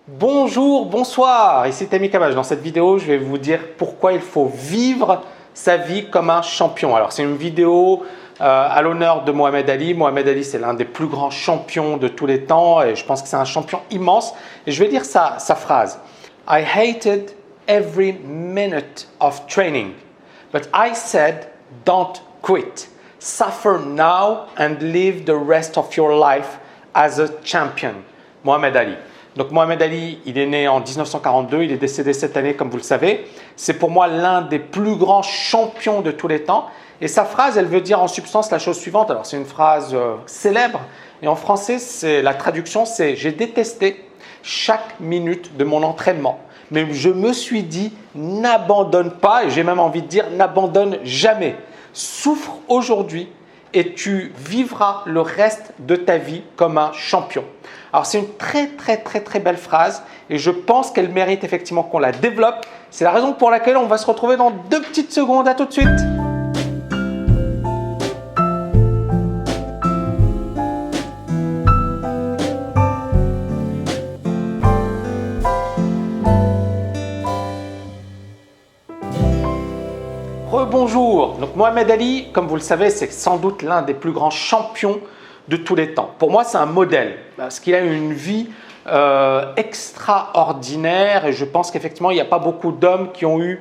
Bonjour, bonsoir, ici Tammy Cabage. Dans cette vidéo, je vais vous dire pourquoi il faut vivre sa vie comme un champion. Alors, c'est une vidéo à l'honneur de Mohamed Ali. Mohamed Ali, c'est l'un des plus grands champions de tous les temps et je pense que c'est un champion immense. Et je vais dire sa phrase. I hated every minute of training, but I said, don't quit. Suffer now and live the rest of your life as a champion. Mohamed Ali. Donc Mohamed Ali, il est né en 1942, il est décédé cette année comme vous le savez. C'est pour moi l'un des plus grands champions de tous les temps. Et sa phrase, elle veut dire en substance la chose suivante. Alors c'est une phrase célèbre et en français, la traduction c'est « J'ai détesté chaque minute de mon entraînement, mais je me suis dit n'abandonne pas et j'ai même envie de dire n'abandonne jamais. Souffre aujourd'hui et tu vivras le reste de ta vie comme un champion. » Alors c'est une très belle phrase et je pense qu'elle mérite effectivement qu'on la développe. C'est la raison pour laquelle on va se retrouver dans 2 petites secondes. À tout de suite. Rebonjour. Donc Mohamed Ali, comme vous le savez, c'est sans doute l'un des plus grands champions de tous les temps. Pour moi, c'est un modèle parce qu'il a une vie extraordinaire et je pense qu'effectivement, il n'y a pas beaucoup d'hommes qui ont eu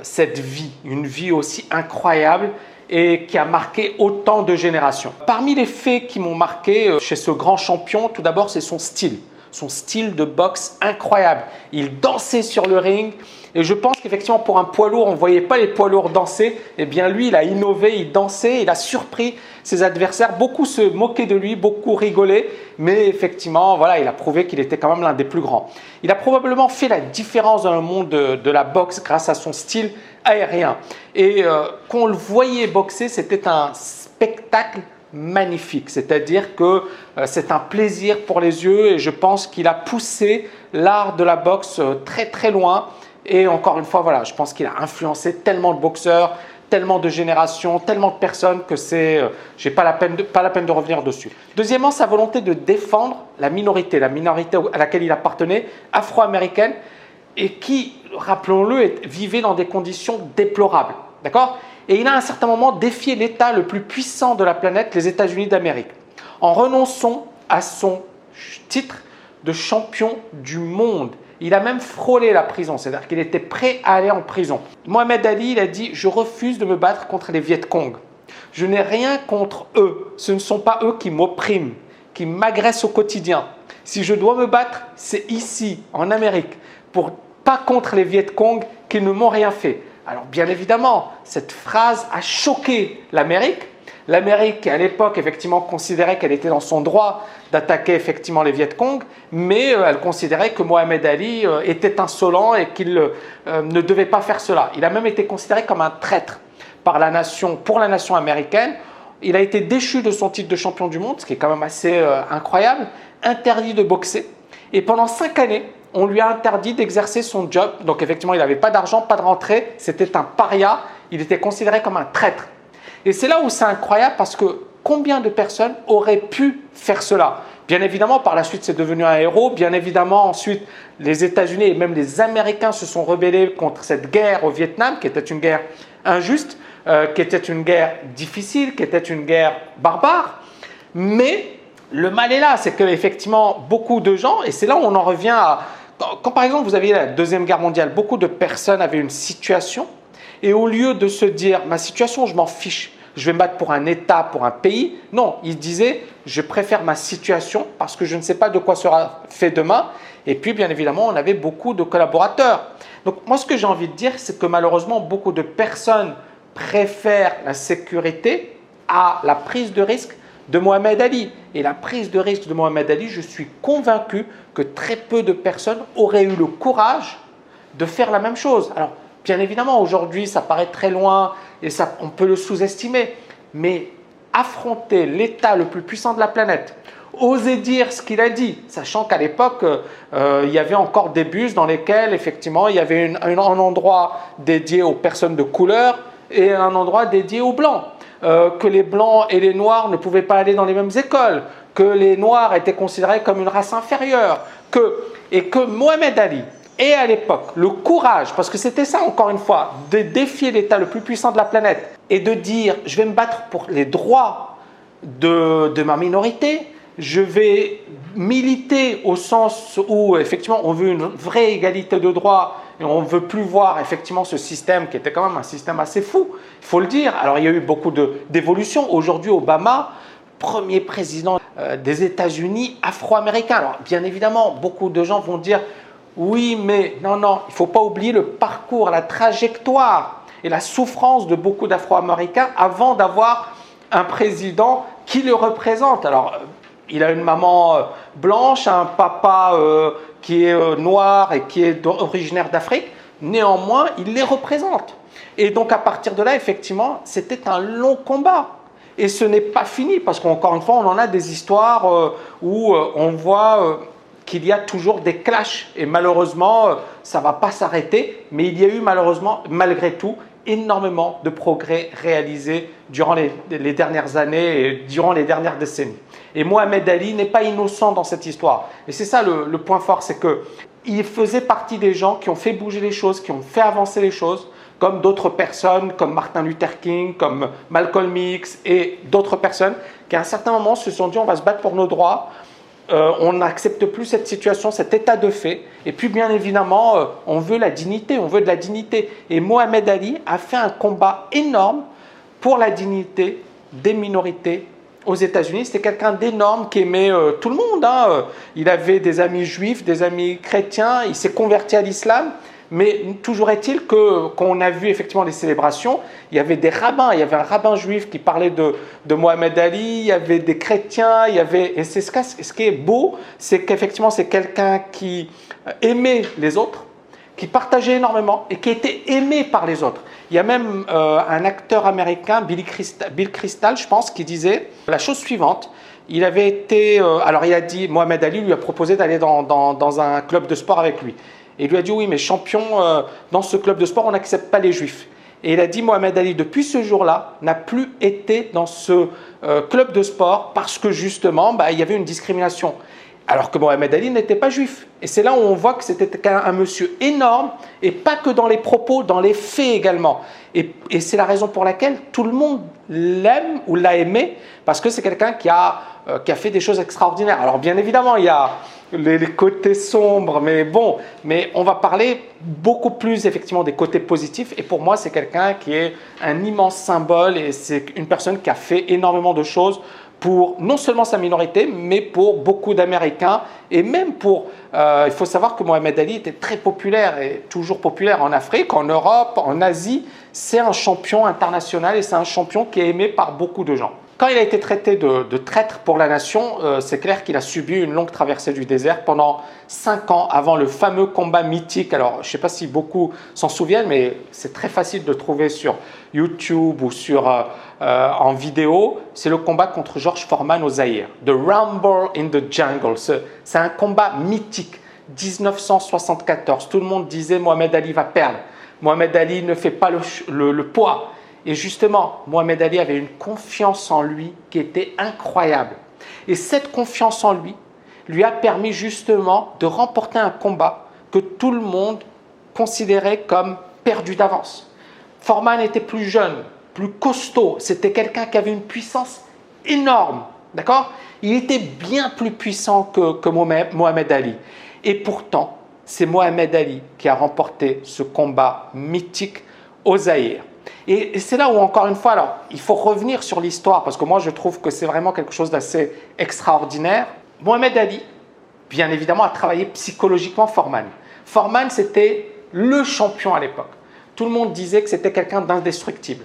cette vie, une vie aussi incroyable et qui a marqué autant de générations. Parmi les faits qui m'ont marqué chez ce grand champion, tout d'abord, c'est son style de boxe incroyable. Il dansait sur le ring et je pense qu'effectivement pour un poids lourd, on ne voyait pas les poids lourds danser. Eh bien lui, il a innové, il dansait, il a surpris ses adversaires. Beaucoup se moquaient de lui, beaucoup rigolaient, mais effectivement, voilà, il a prouvé qu'il était quand même l'un des plus grands. Il a probablement fait la différence dans le monde de la boxe grâce à son style aérien. Et quand on le voyait boxer, c'était un spectacle magnifique, c'est-à-dire que c'est un plaisir pour les yeux et je pense qu'il a poussé l'art de la boxe très loin et encore une fois, voilà, je pense qu'il a influencé tellement de boxeurs, tellement de générations, tellement de personnes que j'ai pas la peine de revenir dessus. Deuxièmement, sa volonté de défendre la minorité à laquelle il appartenait, afro-américaine et qui, rappelons-le, vivait dans des conditions déplorables, d'accord ? Et il a à un certain moment défié l'État le plus puissant de la planète, les États-Unis d'Amérique, en renonçant à son titre de champion du monde. Il a même frôlé la prison, c'est-à-dire qu'il était prêt à aller en prison. Mohamed Ali, il a dit « Je refuse de me battre contre les Viet Cong. Je n'ai rien contre eux. Ce ne sont pas eux qui m'oppriment, qui m'agressent au quotidien. Si je dois me battre, c'est ici, en Amérique, pas contre les Viet Cong qui ne m'ont rien fait. » Alors bien évidemment, cette phrase a choqué l'Amérique. L'Amérique, à l'époque, effectivement, considérait qu'elle était dans son droit d'attaquer effectivement les Viet Cong, mais elle considérait que Mohamed Ali était insolent et qu'il ne devait pas faire cela. Il a même été considéré comme un traître pour la nation américaine. Il a été déchu de son titre de champion du monde, ce qui est quand même assez incroyable, interdit de boxer. Et pendant 5 années, on lui a interdit d'exercer son job. Donc effectivement, il n'avait pas d'argent, pas de rentrée. C'était un paria. Il était considéré comme un traître. Et c'est là où c'est incroyable parce que combien de personnes auraient pu faire cela? Bien évidemment, par la suite, c'est devenu un héros. Bien évidemment, ensuite, les États-Unis et même les Américains se sont rebellés contre cette guerre au Vietnam, qui était une guerre injuste, qui était une guerre difficile, qui était une guerre barbare. Mais le mal est là, c'est qu'effectivement, beaucoup de gens, et c'est là où on en revient à… Quand par exemple, vous aviez la Deuxième Guerre mondiale, beaucoup de personnes avaient une situation et au lieu de se dire « ma situation, je m'en fiche, je vais me battre pour un État, pour un pays », non, ils disaient « je préfère ma situation parce que je ne sais pas de quoi sera fait demain ». Et puis, bien évidemment, on avait beaucoup de collaborateurs. Donc, moi, ce que j'ai envie de dire, c'est que malheureusement, beaucoup de personnes préfèrent la sécurité à la prise de risque de Mohamed Ali. Et la prise de risque de Mohamed Ali, je suis convaincu que très peu de personnes auraient eu le courage de faire la même chose. Alors, bien évidemment, aujourd'hui, ça paraît très loin et on peut le sous-estimer. Mais affronter l'État le plus puissant de la planète, oser dire ce qu'il a dit, sachant qu'à l'époque, il y avait encore des bus dans lesquels, effectivement, il y avait un endroit dédié aux personnes de couleur et un endroit dédié aux blancs. Que les blancs et les noirs ne pouvaient pas aller dans les mêmes écoles, que les noirs étaient considérés comme une race inférieure, Et que Mohamed Ali ait à l'époque le courage, parce que c'était ça encore une fois, de défier l'État le plus puissant de la planète et de dire « je vais me battre pour les droits de ma minorité », je vais militer au sens où effectivement on veut une vraie égalité de droits et on ne veut plus voir effectivement ce système qui était quand même un système assez fou, il faut le dire. Alors il y a eu beaucoup d'évolutions. Aujourd'hui, Obama, premier président des États-Unis afro-américain. Alors bien évidemment, beaucoup de gens vont dire oui, mais non, il ne faut pas oublier le parcours, la trajectoire et la souffrance de beaucoup d'Afro-Américains avant d'avoir un président qui le représente. Alors, il a une maman blanche, un papa qui est noir et qui est originaire d'Afrique. Néanmoins, il les représente. Et donc, à partir de là, effectivement, c'était un long combat. Et ce n'est pas fini, parce qu'encore une fois, on en a des histoires où on voit qu'il y a toujours des clashs. Et malheureusement, ça ne va pas s'arrêter. Mais il y a eu malheureusement, malgré tout, énormément de progrès réalisés durant les dernières années et durant les dernières décennies. Et Mohamed Ali n'est pas innocent dans cette histoire. Et c'est ça le point fort, c'est qu'il faisait partie des gens qui ont fait bouger les choses, qui ont fait avancer les choses, comme d'autres personnes, comme Martin Luther King, comme Malcolm X et d'autres personnes, qui à un certain moment se sont dit on va se battre pour nos droits, on n'accepte plus cette situation, cet état de fait. Et puis bien évidemment, on veut la dignité, on veut de la dignité. Et Mohamed Ali a fait un combat énorme pour la dignité des minorités aux États-Unis. C'était quelqu'un d'énorme qui aimait tout le monde. Il avait des amis juifs, des amis chrétiens, il s'est converti à l'islam. Mais toujours est-il qu'on a vu effectivement les célébrations, il y avait des rabbins, il y avait un rabbin juif qui parlait de Mohamed Ali, il y avait des chrétiens, et c'est ce qui est beau, c'est qu'effectivement c'est quelqu'un qui aimait les autres, qui partageait énormément et qui était aimé par les autres. Il y a même un acteur américain, Bill Crystal, je pense, qui disait la chose suivante. Il avait été, alors il a dit, Mohamed Ali lui a proposé d'aller dans un club de sport avec lui. Et il lui a dit, oui, mais champion, dans ce club de sport, on n'accepte pas les juifs. Et il a dit, Mohamed Ali, depuis ce jour-là, n'a plus été dans ce club de sport parce que justement, il y avait une discrimination. Alors que Mohamed Ali n'était pas juif. Et c'est là où on voit que c'était un monsieur énorme, et pas que dans les propos, dans les faits également. Et c'est la raison pour laquelle tout le monde l'aime ou l'a aimé, parce que c'est quelqu'un qui a fait des choses extraordinaires. Alors bien évidemment, il y a les côtés sombres, mais on va parler beaucoup plus effectivement des côtés positifs. Et pour moi, c'est quelqu'un qui est un immense symbole, et c'est une personne qui a fait énormément de choses pour non seulement sa minorité, mais pour beaucoup d'Américains. Et même il faut savoir que Mohamed Ali était très populaire et toujours populaire en Afrique, en Europe, en Asie. C'est un champion international et c'est un champion qui est aimé par beaucoup de gens. Quand il a été traité de traître pour la nation, c'est clair qu'il a subi une longue traversée du désert pendant 5 ans avant le fameux combat mythique. Alors, je ne sais pas si beaucoup s'en souviennent, mais c'est très facile de trouver sur YouTube ou en vidéo. C'est le combat contre George Foreman au Zaïre, The Rumble in the Jungle. C'est un combat mythique, 1974. Tout le monde disait Mohamed Ali va perdre. Mohamed Ali ne fait pas le poids. Et justement, Mohamed Ali avait une confiance en lui qui était incroyable. Et cette confiance en lui a permis justement de remporter un combat que tout le monde considérait comme perdu d'avance. Foreman était plus jeune, plus costaud. C'était quelqu'un qui avait une puissance énorme. D'accord ? Il était bien plus puissant que Mohamed Ali. Et pourtant, c'est Mohamed Ali qui a remporté ce combat mythique au Zaïre. Et c'est là où, encore une fois, alors, il faut revenir sur l'histoire, parce que moi, je trouve que c'est vraiment quelque chose d'assez extraordinaire. Mohamed Ali, bien évidemment, a travaillé psychologiquement Foreman. Foreman, c'était le champion à l'époque. Tout le monde disait que c'était quelqu'un d'indestructible.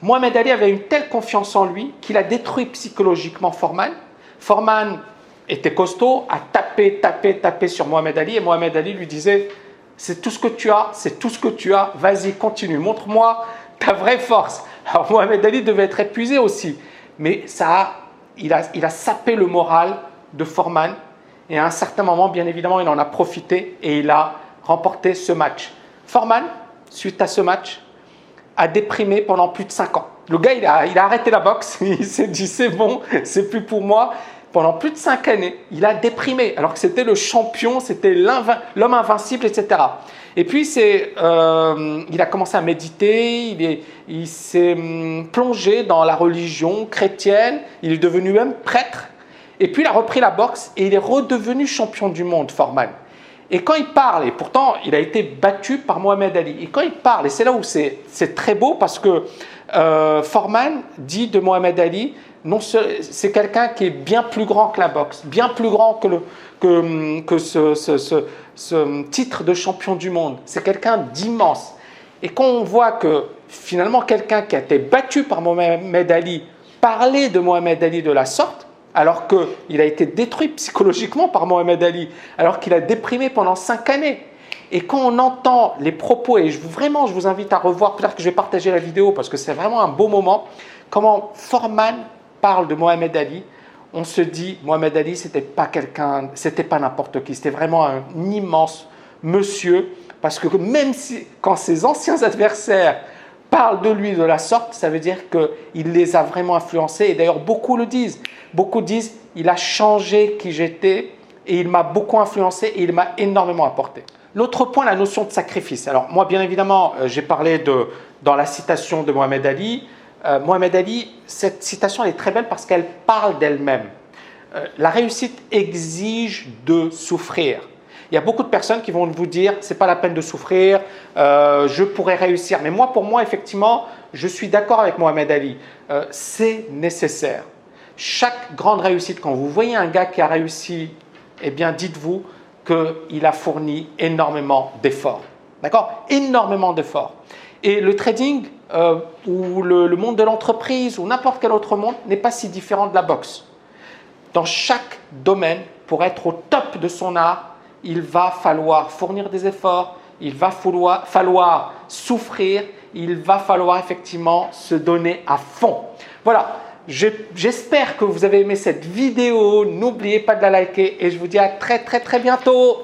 Mohamed Ali avait une telle confiance en lui qu'il a détruit psychologiquement Foreman. Foreman était costaud, a tapé sur Mohamed Ali, et Mohamed Ali lui disait « c'est tout ce que tu as, vas-y, continue, montre-moi ta vraie force ». Alors Mohamed Ali devait être épuisé aussi, mais il a sapé le moral de Foreman, et à un certain moment, bien évidemment, il en a profité et il a remporté ce match. Foreman, suite à ce match, a déprimé pendant plus de 5 ans. Le gars, il a arrêté la boxe, il s'est dit c'est bon, c'est plus pour moi. pendant plus de 5 années, il a déprimé, alors que c'était le champion, c'était l'homme invincible, etc. Et puis, il a commencé à méditer, il s'est plongé dans la religion chrétienne, il est devenu même prêtre. Et puis, il a repris la boxe et il est redevenu champion du monde, Foreman. Et quand il parle, et pourtant, il a été battu par Mohamed Ali. Et quand il parle, et c'est là où c'est très beau parce que Foreman dit de Mohamed Ali, c'est quelqu'un qui est bien plus grand que la boxe, bien plus grand que ce titre de champion du monde. C'est quelqu'un d'immense. Et quand on voit que finalement quelqu'un qui a été battu par Mohamed Ali parlait de Mohamed Ali de la sorte, alors qu'il a été détruit psychologiquement par Mohamed Ali, alors qu'il a déprimé pendant 5 années. Et quand on entend les propos, et vraiment je vous invite à revoir, peut-être que je vais partager la vidéo parce que c'est vraiment un beau moment, comment Foreman parle de Mohamed Ali, on se dit Mohamed Ali c'était pas n'importe qui, c'était vraiment un immense monsieur, parce que même quand ses anciens adversaires parle de lui de la sorte, ça veut dire qu'il les a vraiment influencés. Et d'ailleurs, beaucoup le disent. Beaucoup disent, il a changé qui j'étais et il m'a beaucoup influencé et il m'a énormément apporté. L'autre point, la notion de sacrifice. Alors moi, bien évidemment, j'ai parlé dans la citation de Mohamed Ali. Mohamed Ali, cette citation elle est très belle parce qu'elle parle d'elle-même. La réussite exige de souffrir. Il y a beaucoup de personnes qui vont vous dire c'est pas la peine de souffrir, je pourrais réussir. Mais pour moi, effectivement, je suis d'accord avec Mohamed Ali. C'est nécessaire. Chaque grande réussite, quand vous voyez un gars qui a réussi, eh bien, dites-vous qu'il a fourni énormément d'efforts. D'accord? Énormément d'efforts. Et le trading ou le monde de l'entreprise ou n'importe quel autre monde n'est pas si différent de la boxe. Dans chaque domaine, pour être au top de son art, il va falloir fournir des efforts, il va falloir souffrir, il va falloir effectivement se donner à fond. Voilà, j'espère que vous avez aimé cette vidéo. N'oubliez pas de la liker et je vous dis à très bientôt.